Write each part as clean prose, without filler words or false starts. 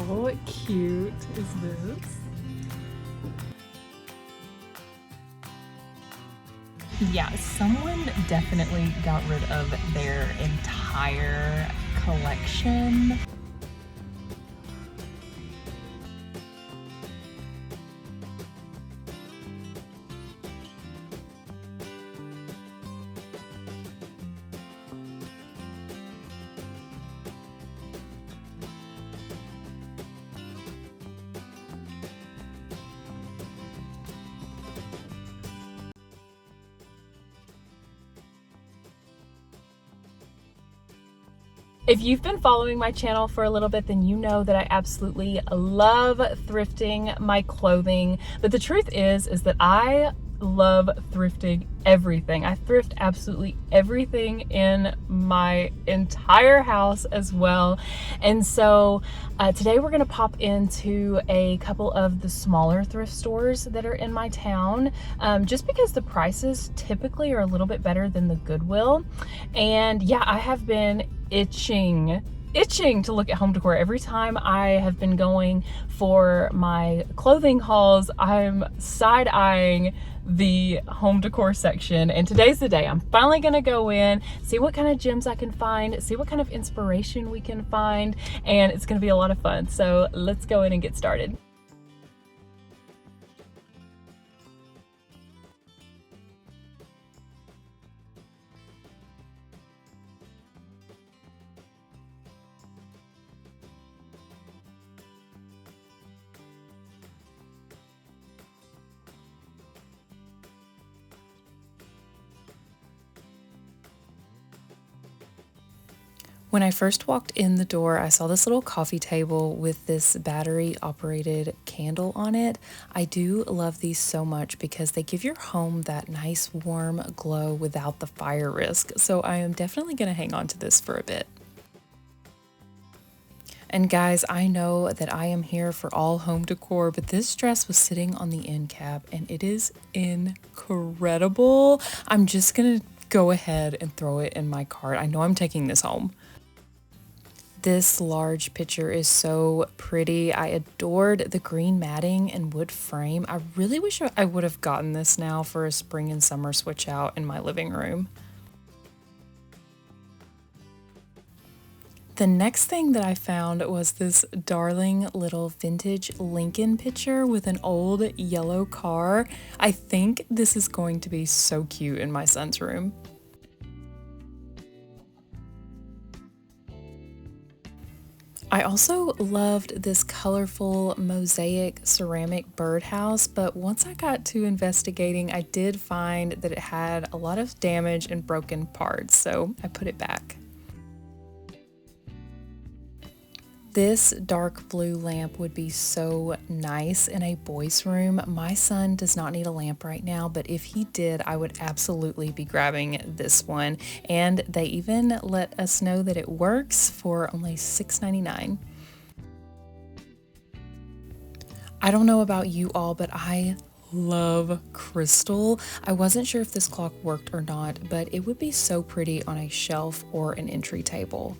How cute is this? Yeah, someone definitely got rid of their entire collection. If you've been following my channel for a little bit, then you know that I absolutely love thrifting my clothing. But the truth is that I love thrifting everything. I thrift absolutely everything in my entire house as well. And so today we're gonna pop into a couple of the smaller thrift stores that are in my town, just because the prices typically are a little bit better than the Goodwill. And yeah, I have been itching to look at home decor. Every time I have been going for my clothing hauls, I'm side-eyeing the home decor section, and today's the day. I'm finally gonna go in, see what kind of gems I can find, see what kind of inspiration we can find, and it's gonna be a lot of fun. So let's go in and get started. When I first walked in the door, I saw this little coffee table with this battery operated candle on it. I do love these so much because they give your home that nice warm glow without the fire risk. So I am definitely going to hang on to this for a bit. And guys, I know that I am here for all home decor, but this dress was sitting on the end cap and it is incredible. I'm just going to go ahead and throw it in my cart. I know I'm taking this home. This large picture is so pretty. I adored the green matting and wood frame. I really wish I would have gotten this now for a spring and summer switch out in my living room. The next thing that I found was this darling little vintage Lincoln picture with an old yellow car. I think this is going to be so cute in my son's room. I also loved this colorful mosaic ceramic birdhouse, but once I got to investigating, I did find that it had a lot of damage and broken parts, so I put it back. This dark blue lamp would be so nice in a boys' room. My son does not need a lamp right now, but if he did, I would absolutely be grabbing this one. And they even let us know that it works for only $6.99. I don't know about you all, but I love crystal. I wasn't sure if this clock worked or not, but it would be so pretty on a shelf or an entry table.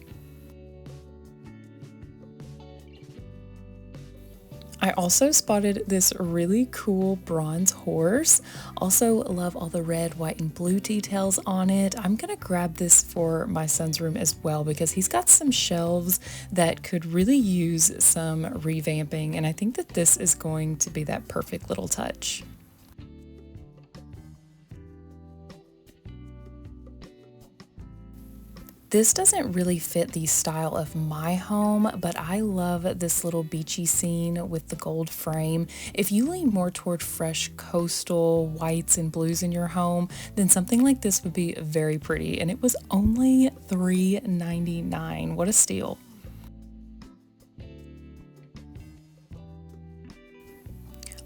I also spotted this really cool bronze horse. Also love all the red, white, and blue details on it. I'm gonna grab this for my son's room as well because he's got some shelves that could really use some revamping, and I think that this is going to be that perfect little touch. This doesn't really fit the style of my home, but I love this little beachy scene with the gold frame. If you lean more toward fresh coastal whites and blues in your home, then something like this would be very pretty, and it was only $3.99. What a steal.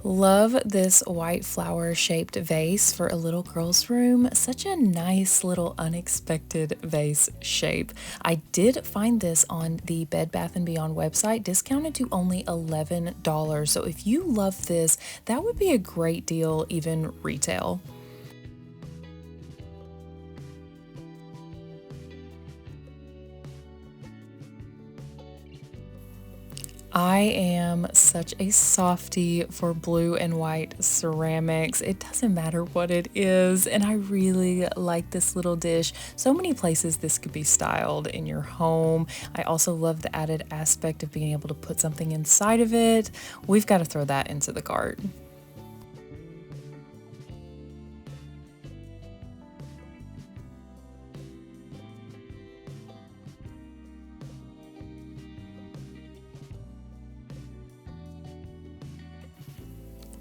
Love this white flower shaped vase for a little girl's room. Such a nice little unexpected vase shape. I did find this on the Bed Bath & Beyond website, discounted to only $11. So if you love this, that would be a great deal even retail. I am such a softie for blue and white ceramics. It doesn't matter what it is, and I really like this little dish. So many places this could be styled in your home. I also love the added aspect of being able to put something inside of it. We've got to throw that into the cart.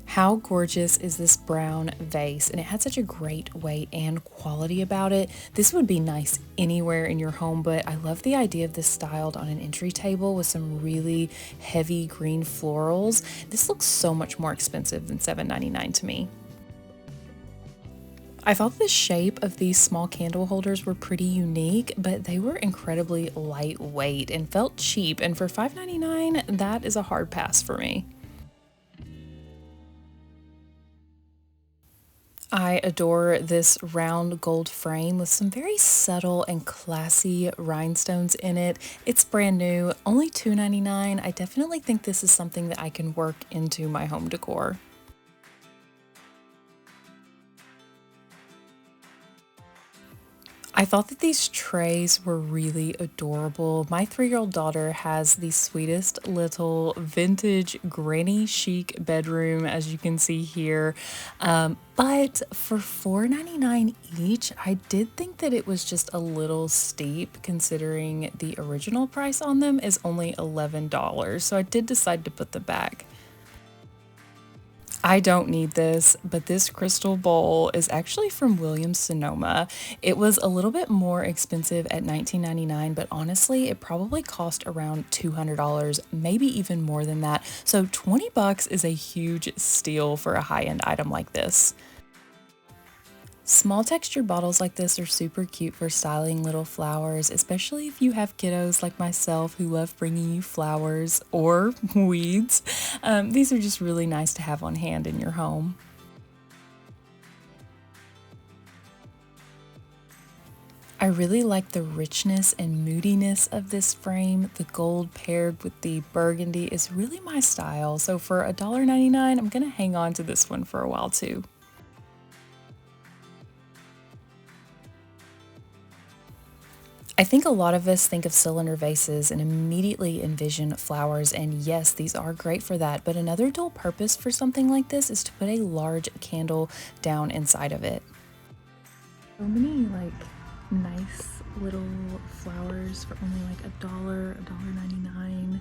How gorgeous is this brown vase? And it had such a great weight and quality about it. This would be nice anywhere in your home, but I love the idea of this styled on an entry table with some really heavy green florals. This looks so much more expensive than $7.99 to me. I thought the shape of these small candle holders were pretty unique, but they were incredibly lightweight and felt cheap. And for $5.99, that is a hard pass for me. I adore this round gold frame with some very subtle and classy rhinestones in it. It's brand new, only $2.99. I definitely think this is something that I can work into my home decor. I thought that these trays were really adorable. My 3-year-old daughter has the sweetest little vintage granny chic bedroom, as you can see here. But for $4.99 each, I did think that it was just a little steep considering the original price on them is only $11. So I did decide to put them back. I don't need this, but this crystal bowl is actually from Williams-Sonoma. It was a little bit more expensive at $19.99, but honestly, it probably cost around $200, maybe even more than that. So 20 bucks is a huge steal for a high-end item like this. Small textured bottles like this are super cute for styling little flowers, especially if you have kiddos like myself who love bringing you flowers or weeds. These are just really nice to have on hand in your home. I really like the richness and moodiness of this frame. The gold paired with the burgundy is really my style, so for $1.99, I'm gonna hang on to this one for a while too. I think a lot of us think of cylinder vases and immediately envision flowers, and yes, these are great for that, but another dual purpose for something like this is to put a large candle down inside of it. So many like nice little flowers for only like $1.99.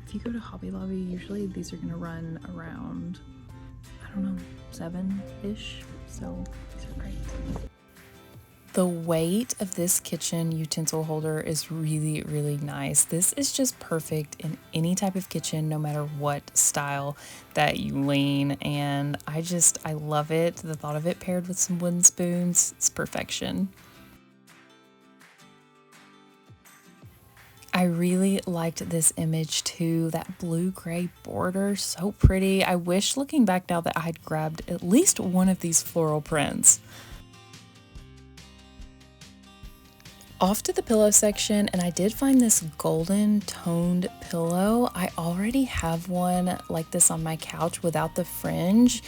If you go to Hobby Lobby, usually these are gonna run around, I don't know, 7-ish, so these are great. The weight of this kitchen utensil holder is really, really nice. This is just perfect in any type of kitchen, no matter what style that you lean. And I love it. The thought of it paired with some wooden spoons, it's perfection. I really liked this image too, that blue-gray border, so pretty. I wish looking back now that I had grabbed at least one of these floral prints. Off to the pillow section, and I did find this golden toned pillow. I already have one like this on my couch without the fringe,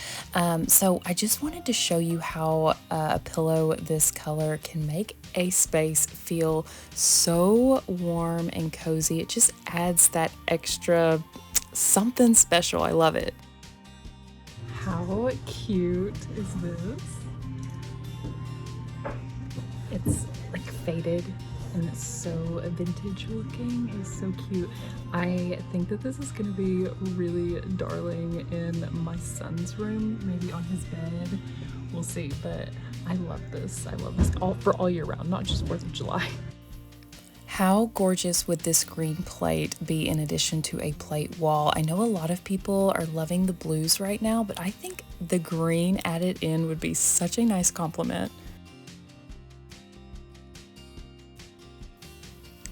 so I just wanted to show you how a pillow this color can make a space feel so warm and cozy. It just adds that extra something special. I love it. How cute is this? It's like faded and it's so vintage looking. It's so cute. I think that this is gonna be really darling in my son's room, maybe on his bed. We'll see, but I love this. I love this for all year round, not just 4th of July. How gorgeous would this green plate be in addition to a plate wall? I know a lot of people are loving the blues right now, but I think the green added in would be such a nice compliment.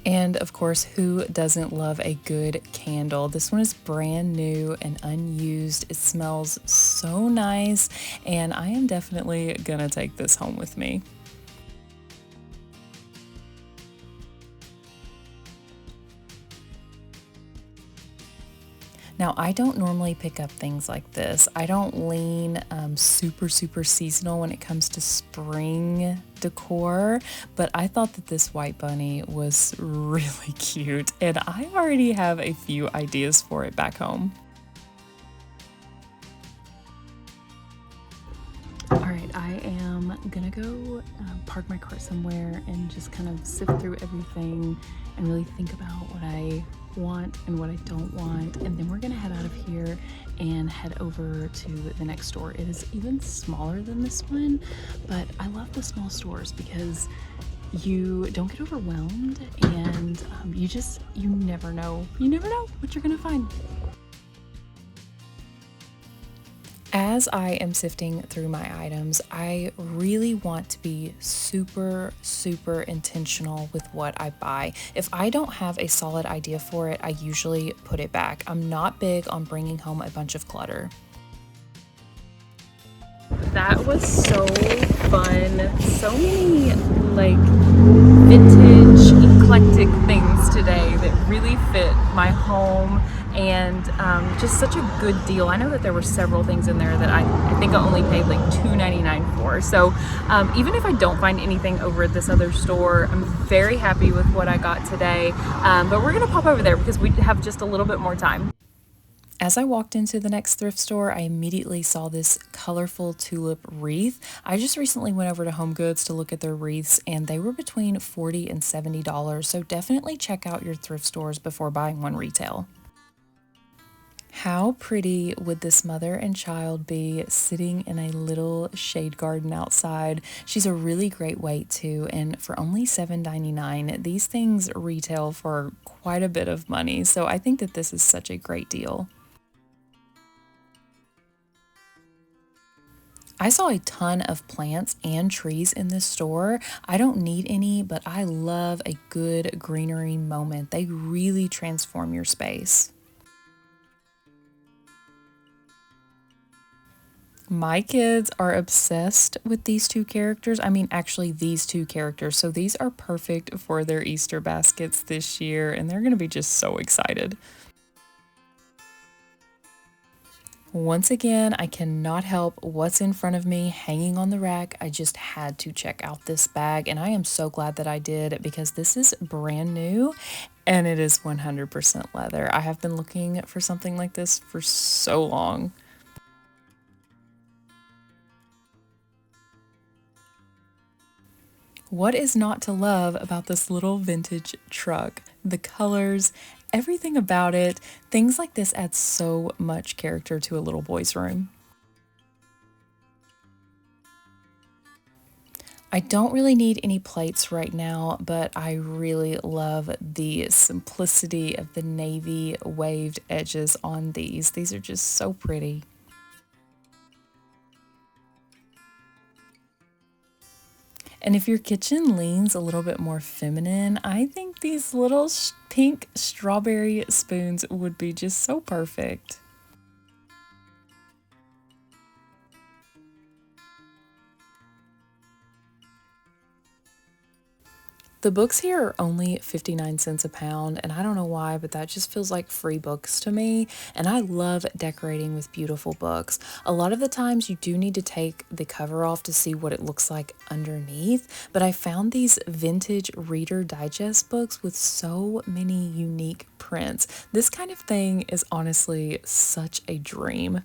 And of course, who doesn't love a good candle? This one is brand new and unused. It smells so nice, and I am definitely gonna take this home with me. Now, I don't normally pick up things like this. I don't lean super seasonal when it comes to spring decor, but I thought that this white bunny was really cute, and I already have a few ideas for it back home. All right, I am gonna go park my car somewhere and just kind of sift through everything and really think about what I want and what I don't want, and then we're gonna head out of here and head over to the next store. It is even smaller than this one, but I love the small stores because you don't get overwhelmed, and you never know what you're gonna find. As I am sifting through my items, I really want to be super intentional with what I buy. If I don't have a solid idea for it, I usually put it back. I'm not big on bringing home a bunch of clutter. That was so fun. So many like vintage, eclectic things today that really fit my home, and just such a good deal. I know that there were several things in there that I think I only paid like $2.99 for. So even if I don't find anything over at this other store, I'm very happy with what I got today. But we're gonna pop over there because we have just a little bit more time. As I walked into the next thrift store, I immediately saw this colorful tulip wreath. I just recently went over to Home Goods to look at their wreaths, and they were between $40 and $70, so definitely check out your thrift stores before buying one retail. How pretty would this mother and child be sitting in a little shade garden outside? She's a really great weight too, and for only $7.99, these things retail for quite a bit of money, so I think that this is such a great deal. I saw a ton of plants and trees in this store. I don't need any, but I love a good greenery moment. They really transform your space. My kids are obsessed with these two characters. I mean, actually these two characters. So these are perfect for their Easter baskets this year, and they're going to be just so excited. Once again, I cannot help what's in front of me hanging on the rack. I just had to check out this bag, and I am so glad that I did because this is brand new and it is 100% leather. I have been looking for something like this for so long. What is not to love about this little vintage truck? The colors, everything about it. Things like this add so much character to a little boy's room. I don't really need any plates right now, but I really love the simplicity of the navy waved edges on these. These are just so pretty. And if your kitchen leans a little bit more feminine, I think these little pink strawberry spoons would be just so perfect. The books here are only 59 cents a pound, and I don't know why, but that just feels like free books to me, and I love decorating with beautiful books. A lot of the times you do need to take the cover off to see what it looks like underneath, but I found these vintage Reader Digest books with so many unique prints. This kind of thing is honestly such a dream.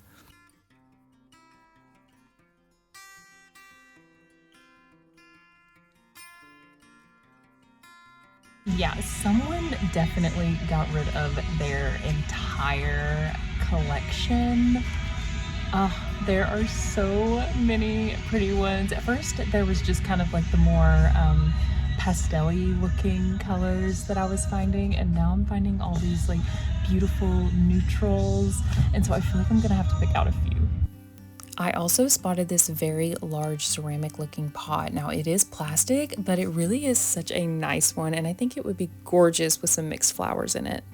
Yeah, someone definitely got rid of their entire collection. There are so many pretty ones. At first, there was just kind of like the more pastel-y looking colors that I was finding, and now I'm finding all these like beautiful neutrals, and so I feel like I'm gonna have to pick out a few. I also spotted this very large ceramic looking pot. Now it is plastic, but it really is such a nice one, and I think it would be gorgeous with some mixed flowers in it.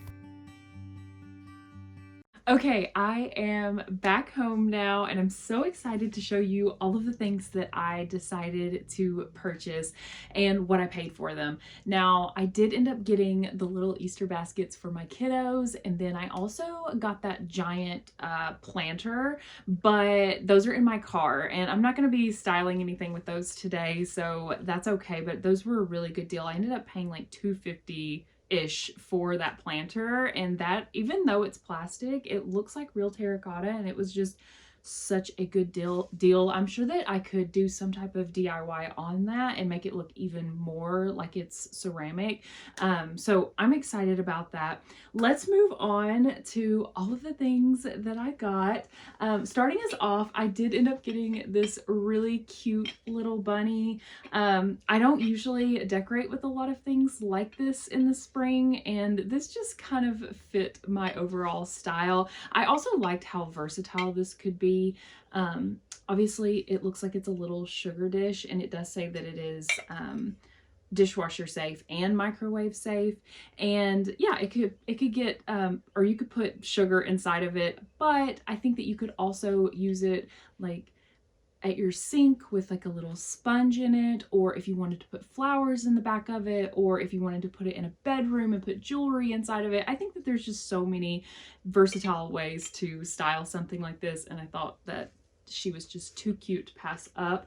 Okay, I am back home now and I'm so excited to show you all of the things that I decided to purchase and what I paid for them. Now, I did end up getting the little Easter baskets for my kiddos, and then I also got that giant planter, but those are in my car and I'm not going to be styling anything with those today, so that's okay, but those were a really good deal. I ended up paying like $2.50 ish for that planter, and that, even though it's plastic, it looks like real terracotta, and it was just such a good deal. I'm sure that I could do some type of DIY on that and make it look even more like it's ceramic. So I'm excited about that. Let's move on to all of the things that I got. Starting us off, I did end up getting this really cute little bunny. I don't usually decorate with a lot of things like this in the spring, and this just kind of fit my overall style. I also liked how versatile this could be. Obviously it looks like it's a little sugar dish, and it does say that it is dishwasher safe and microwave safe, and yeah, it could get or you could put sugar inside of it, but I think that you could also use it like at your sink with like a little sponge in it, or if you wanted to put flowers in the back of it, or if you wanted to put it in a bedroom and put jewelry inside of it. I think that there's just so many versatile ways to style something like this, and I thought that she was just too cute to pass up.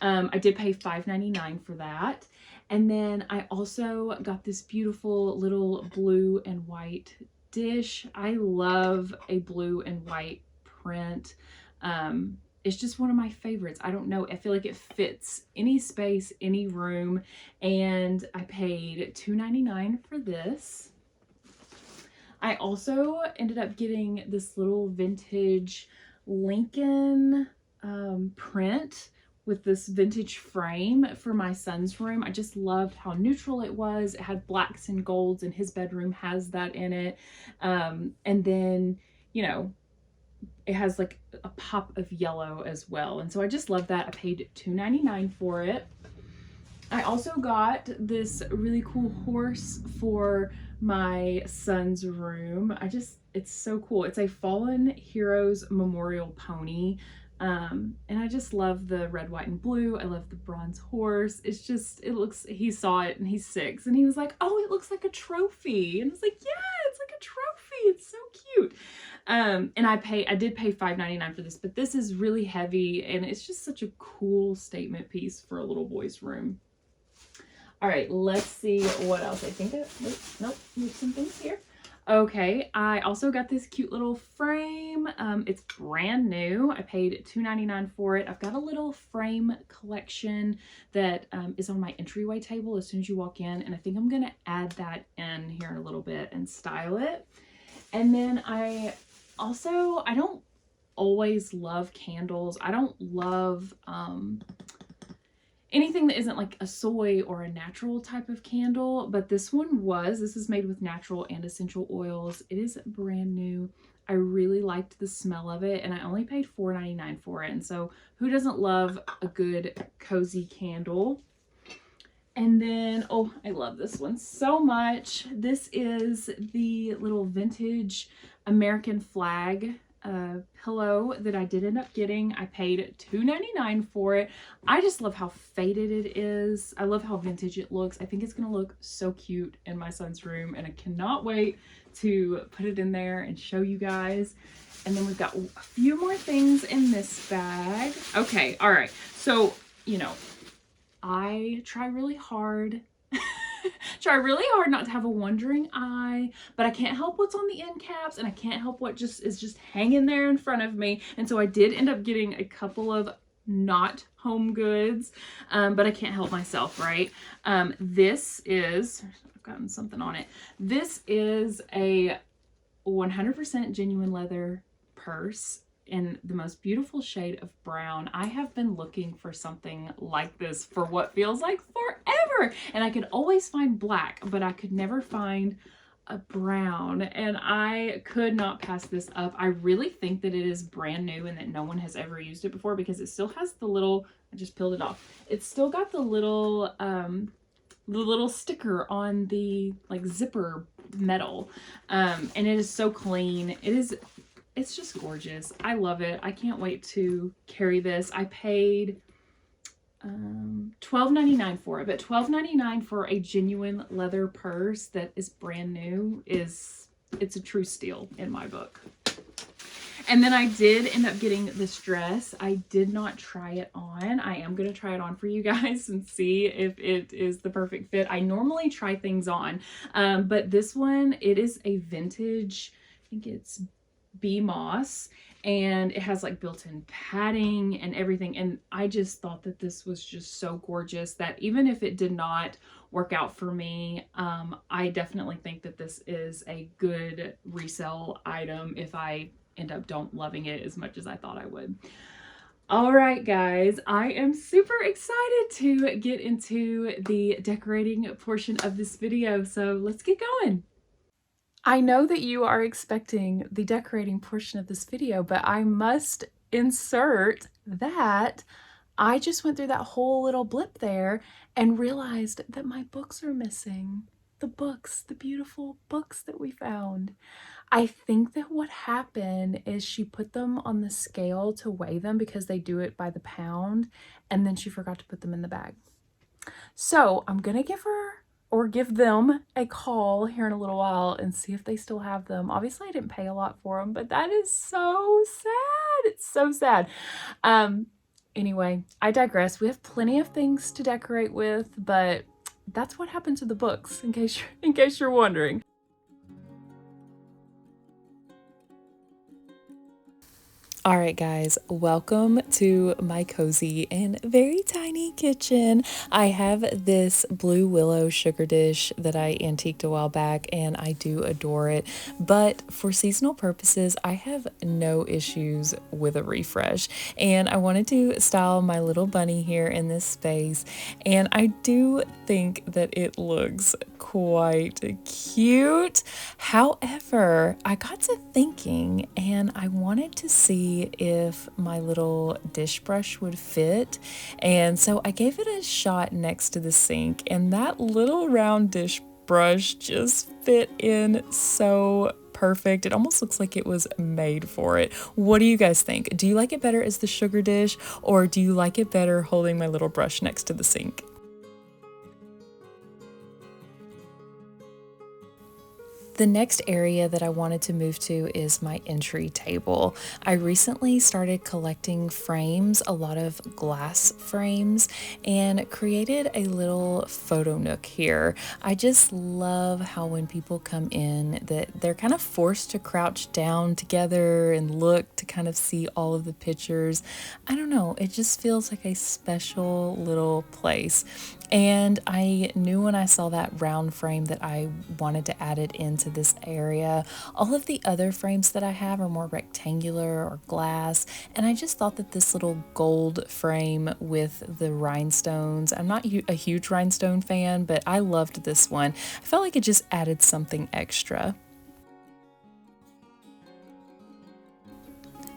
I did pay $5.99 for that. And then I also got this beautiful little blue and white dish. I love a blue and white print. It's just one of my favorites. I don't know. I feel like it fits any space, any room. And I paid $2.99 for this. I also ended up getting this little vintage Lincoln print with this vintage frame for my son's room. I just loved how neutral it was. It had blacks and golds, and his bedroom has that in it. And then, you know, it has like a pop of yellow as well. And so I just love that. I paid $2.99 for it. I also got this really cool horse for my son's room. It's so cool. It's a Fallen Heroes Memorial Pony. And I just love the red, white, and blue. I love the bronze horse. He saw it and he's 6 and he was like, oh, it looks like a trophy. And I was like, yeah, it's like a trophy. It's so cute. And I did pay $5.99 for this, but this is really heavy and it's just such a cool statement piece for a little boy's room. All right, let's see what else. I think nope, there's some things here. Okay, I also got this cute little frame. It's brand new. I paid $2.99 for it. I've got a little frame collection that is on my entryway table as soon as you walk in, and I think I'm gonna add that in here in a little bit and style it. And then I don't always love candles. I don't love anything that isn't like a soy or a natural type of candle, but this is made with natural and essential oils. It is brand new. I really liked the smell of it, and I only paid $4.99 for it. And so who doesn't love a good cozy candle? And then, oh, I love this one so much. This is the little vintage American flag pillow that I did end up getting. I paid $2.99 for it. I just love how faded it is. I love how vintage it looks. I think it's gonna look so cute in my son's room, and I cannot wait to put it in there and show you guys. And then we've got a few more things in this bag. Okay, all right. So, you know, I try really hard not to have a wandering eye, but I can't help what's on the end caps, and I can't help what is just hanging there in front of me. And so I did end up getting a couple of not home goods, but I can't help myself, right? This is, I've gotten something on it. This is a 100% genuine leather purse in the most beautiful shade of brown. I have been looking for something like this for what feels like forever, and I could always find black, but I could never find a brown, and I could not pass this up. I really think that it is brand new and that no one has ever used it before, because it still has the little, I just peeled it off, it's still got the little sticker on the like zipper metal, and it is so clean. It is it's just gorgeous. I love it. I can't wait to carry this. I paid $12.99 for it, but $12.99 for a genuine leather purse that is brand new it's a true steal in my book. And then I did end up getting this dress. I did not try it on. I am going to try it on for you guys and see if it is the perfect fit. I normally try things on, but this one, it is a vintage, I think it's bee moss, and it has like built-in padding and everything. And I just thought that this was just so gorgeous that even if it did not work out for me, I definitely think that this is a good resale item if I end up don't loving it as much as I thought I would. All right, guys, I am super excited to get into the decorating portion of this video, so let's get going. I know that you are expecting the decorating portion of this video, but I must insert that I just went through that whole little blip there and realized that my books are missing. The books, the beautiful books that we found. I think that what happened is she put them on the scale to weigh them because they do it by the pound, and then she forgot to put them in the bag. So I'm gonna give her or give them a call here in a little while and see if they still have them. Obviously I didn't pay a lot for them, but that is so sad. It's so sad. Anyway, I digress. We have plenty of things to decorate with, but that's what happened to the books, in case you're wondering. All right, guys, welcome to my cozy and very tiny kitchen. I have this blue willow sugar dish that I antiqued a while back, and I do adore it. But for seasonal purposes, I have no issues with a refresh. And I wanted to style my little bunny here in this space. And I do think that it looks quite cute. However, I got to thinking and I wanted to see if my little dish brush would fit. And so I gave it a shot next to the sink, and that little round dish brush just fit in so perfect. It almost looks like it was made for it. What do you guys think? Do you like it better as the sugar dish, or do you like it better holding my little brush next to the sink? The next area that I wanted to move to is my entry table. I recently started collecting frames, a lot of glass frames, and created a little photo nook here. I just love how when people come in that they're kind of forced to crouch down together and look to kind of see all of the pictures. I don't know, it just feels like a special little place. And I knew when I saw that round frame that I wanted to add it into this area. All of the other frames that I have are more rectangular or glass, and I just thought that this little gold frame with the rhinestones, I'm not a huge rhinestone fan, but I loved this one. I felt like it just added something extra.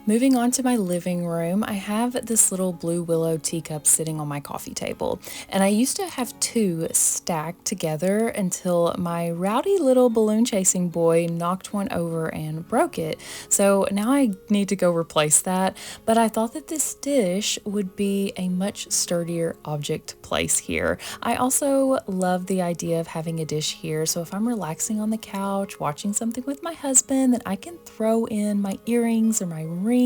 Moving on to my living room, I have this little blue willow teacup sitting on my coffee table. And I used to have two stacked together until my rowdy little balloon chasing boy knocked one over and broke it. So now I need to go replace that. But I thought that this dish would be a much sturdier object to place here. I also love the idea of having a dish here. So if I'm relaxing on the couch, watching something with my husband, then I can throw in my earrings or my rings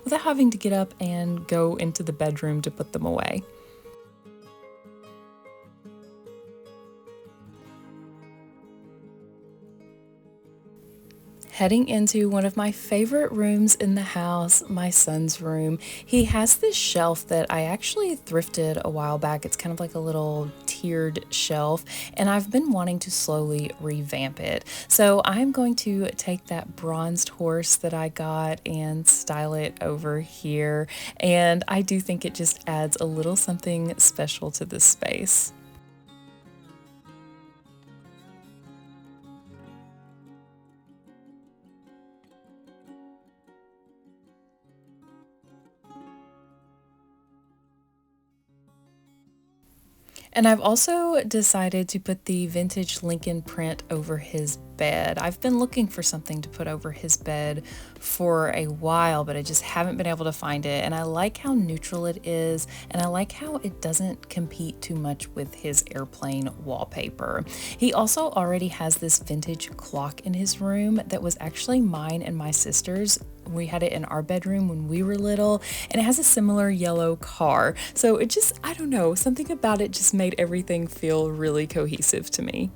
without having to get up and go into the bedroom to put them away. Heading into one of my favorite rooms in the house, my son's room. He has this shelf that I actually thrifted a while back. It's kind of like a little tiered shelf, and I've been wanting to slowly revamp it. So I'm going to take that bronzed horse that I got and style it over here. And I do think it just adds a little something special to this space. And I've also decided to put the vintage Lincoln print over his bed. I've been looking for something to put over his bed for a while, but I just haven't been able to find it. And I like how neutral it is, and I like how it doesn't compete too much with his airplane wallpaper. He also already has this vintage clock in his room that was actually mine and my sister's. We had it in our bedroom when we were little, and it has a similar yellow car. So it just, I don't know, something about it just made everything feel really cohesive to me.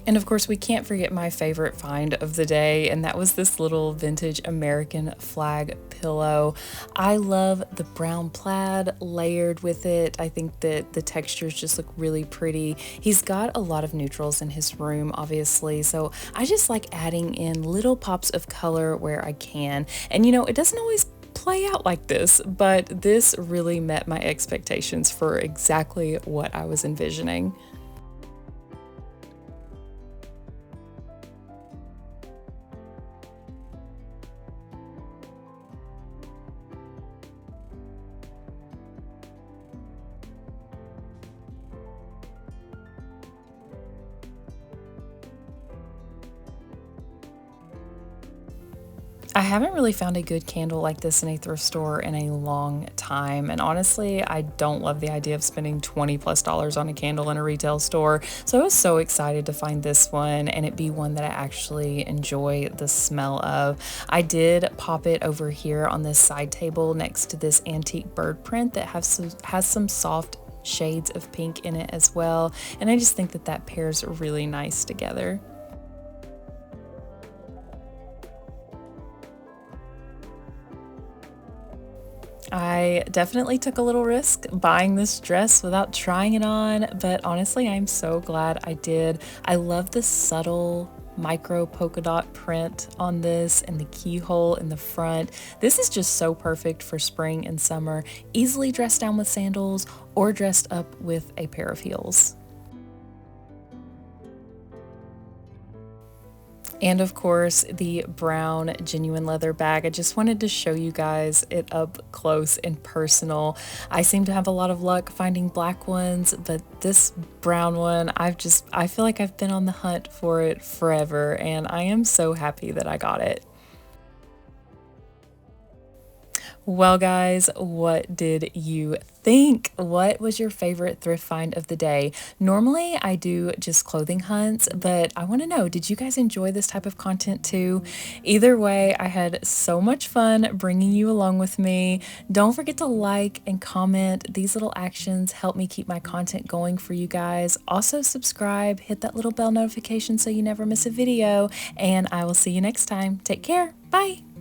And of course, we can't forget my favorite find of the day, and that was this little vintage American flag pillow. I love the brown plaid layered with it. I think that the textures just look really pretty. He's got a lot of neutrals in his room, obviously, so I just like adding in little pops of color where I can. And you know, it doesn't always play out like this, but this really met my expectations for exactly what I was envisioning. I haven't really found a good candle like this in a thrift store in a long time, and honestly, I don't love the idea of spending $20+ on a candle in a retail store, so I was so excited to find this one and it be one that I actually enjoy the smell of. I did pop it over here on this side table next to this antique bird print that has some soft shades of pink in it as well, and I just think that that pairs really nice together. I definitely took a little risk buying this dress without trying it on, but honestly, I'm so glad I did. I love the subtle micro polka dot print on this and the keyhole in the front. This is just so perfect for spring and summer, easily dressed down with sandals or dressed up with a pair of heels. And of course, the brown genuine leather bag. I just wanted to show you guys it up close and personal. I seem to have a lot of luck finding black ones, but this brown one, I feel like I've been on the hunt for it forever, and I am so happy that I got it. Well, guys, what did you think? What was your favorite thrift find of the day? Normally, I do just clothing hunts, but I want to know, did you guys enjoy this type of content too? Either way, I had so much fun bringing you along with me. Don't forget to like and comment. These little actions help me keep my content going for you guys. Also, subscribe, hit that little bell notification so you never miss a video, and I will see you next time. Take care. Bye.